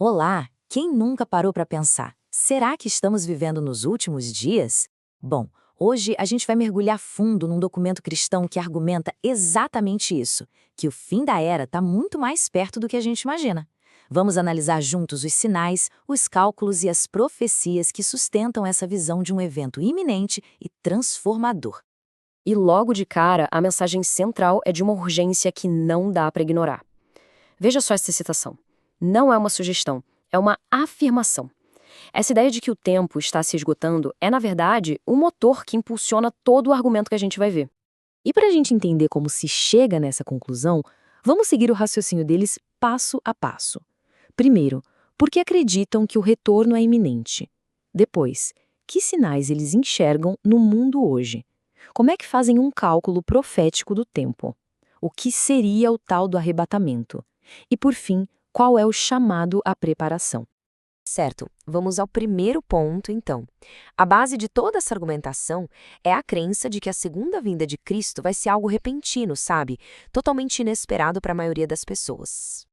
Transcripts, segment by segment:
Olá! Quem nunca parou para pensar? Será que estamos vivendo nos últimos dias? Bom, hoje a gente vai mergulhar fundo num documento cristão que argumenta exatamente isso, que o fim da era está muito mais perto do que a gente imagina. Vamos analisar juntos os sinais, os cálculos e as profecias que sustentam essa visão de um evento iminente e transformador. E logo de cara, a mensagem central é de uma urgência que não dá para ignorar. Veja só essa citação. Não é uma sugestão, é uma afirmação. Essa ideia de que o tempo está se esgotando é, na verdade, o motor que impulsiona todo o argumento que a gente vai ver. E para a gente entender como se chega nessa conclusão, vamos seguir o raciocínio deles passo a passo. Primeiro, porque acreditam que o retorno é iminente. Depois, que sinais eles enxergam no mundo hoje? Como é que fazem um cálculo profético do tempo? O que seria o tal do arrebatamento? E, por fim, qual é o chamado à preparação? Certo, vamos ao primeiro ponto, então. A base de toda essa argumentação é a crença de que a segunda vinda de Cristo vai ser algo repentino, sabe? Totalmente inesperado para a maioria das pessoas.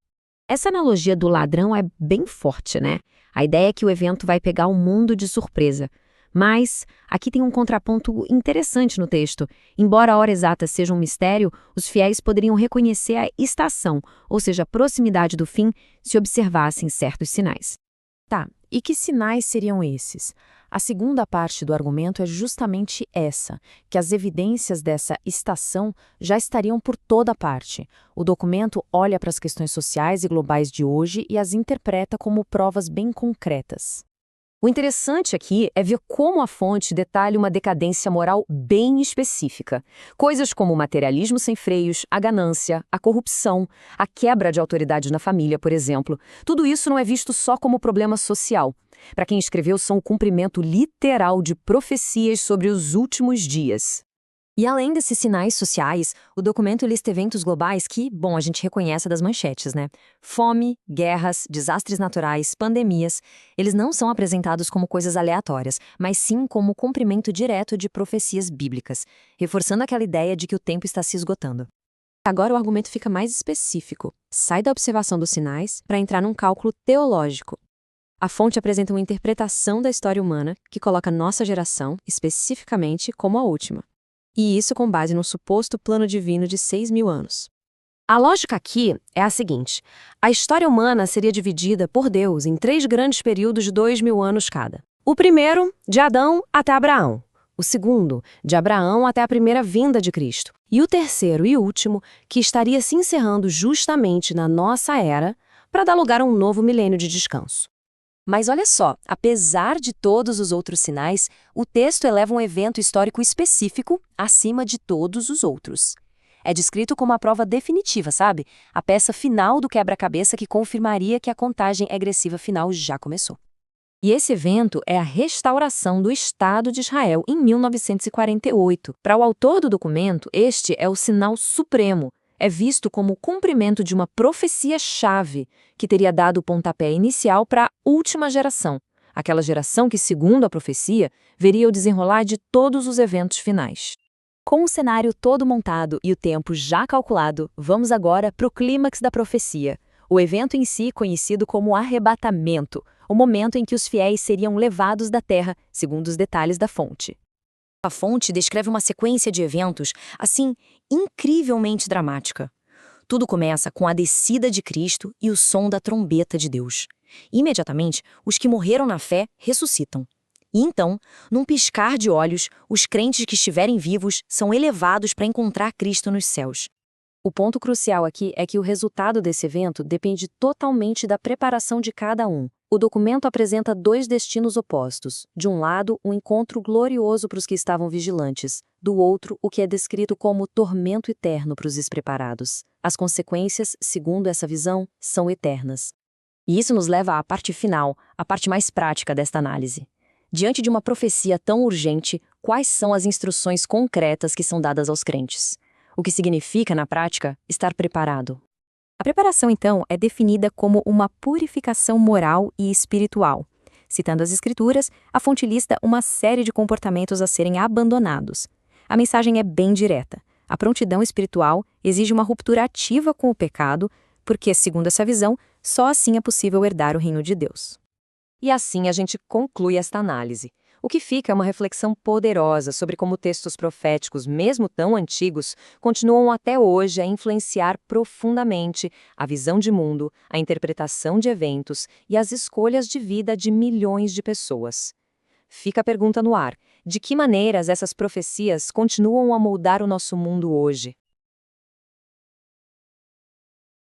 Essa analogia do ladrão é bem forte, né? A ideia é que o evento vai pegar o mundo de surpresa. Mas aqui tem um contraponto interessante no texto. Embora a hora exata seja um mistério, os fiéis poderiam reconhecer a estação, ou seja, a proximidade do fim, se observassem certos sinais. Tá, e que sinais seriam esses? A segunda parte do argumento é justamente essa, que as evidências dessa estação já estariam por toda parte. O documento olha para as questões sociais e globais de hoje e as interpreta como provas bem concretas. O interessante aqui é ver como a fonte detalha uma decadência moral bem específica. Coisas como o materialismo sem freios, a ganância, a corrupção, a quebra de autoridade na família, por exemplo. Tudo isso não é visto só como problema social. Para quem escreveu, são o cumprimento literal de profecias sobre os últimos dias. E além desses sinais sociais, o documento lista eventos globais que, bom, a gente reconhece das manchetes, né? Fome, guerras, desastres naturais, pandemias, eles não são apresentados como coisas aleatórias, mas sim como cumprimento direto de profecias bíblicas, reforçando aquela ideia de que o tempo está se esgotando. Agora o argumento fica mais específico. Sai da observação dos sinais para entrar num cálculo teológico. A fonte apresenta uma interpretação da história humana que coloca nossa geração, especificamente, como a última. E isso com base num suposto plano divino de 6.000 anos. A lógica aqui é a seguinte: a história humana seria dividida por Deus em 3 grandes períodos de 2.000 anos cada. O primeiro, de Adão até Abraão. O segundo, de Abraão até a primeira vinda de Cristo. E o terceiro e último, que estaria se encerrando justamente na nossa era, para dar lugar a um novo milênio de descanso. Mas olha só, apesar de todos os outros sinais, o texto eleva um evento histórico específico acima de todos os outros. É descrito como a prova definitiva, sabe? A peça final do quebra-cabeça que confirmaria que a contagem regressiva final já começou. E esse evento é a restauração do Estado de Israel em 1948. Para o autor do documento, este é o sinal supremo. É visto como o cumprimento de uma profecia-chave que teria dado o pontapé inicial para a última geração, aquela geração que, segundo a profecia, veria o desenrolar de todos os eventos finais. Com o cenário todo montado e o tempo já calculado, vamos agora para o clímax da profecia, o evento em si conhecido como arrebatamento, o momento em que os fiéis seriam levados da terra, segundo os detalhes da fonte. A fonte descreve uma sequência de eventos, assim, incrivelmente dramática. Tudo começa com a descida de Cristo e o som da trombeta de Deus. Imediatamente, os que morreram na fé ressuscitam. E então, num piscar de olhos, os crentes que estiverem vivos são elevados para encontrar Cristo nos céus. O ponto crucial aqui é que o resultado desse evento depende totalmente da preparação de cada um. O documento apresenta 2 destinos opostos. De um lado, um encontro glorioso para os que estavam vigilantes. Do outro, o que é descrito como tormento eterno para os despreparados. As consequências, segundo essa visão, são eternas. E isso nos leva à parte final, a parte mais prática desta análise. Diante de uma profecia tão urgente, quais são as instruções concretas que são dadas aos crentes? O que significa, na prática, estar preparado? A preparação, então, é definida como uma purificação moral e espiritual. Citando as Escrituras, a fonte lista uma série de comportamentos a serem abandonados. A mensagem é bem direta. A prontidão espiritual exige uma ruptura ativa com o pecado, porque, segundo essa visão, só assim é possível herdar o reino de Deus. E assim a gente conclui esta análise. O que fica é uma reflexão poderosa sobre como textos proféticos, mesmo tão antigos, continuam até hoje a influenciar profundamente a visão de mundo, a interpretação de eventos e as escolhas de vida de milhões de pessoas. Fica a pergunta no ar: de que maneiras essas profecias continuam a moldar o nosso mundo hoje?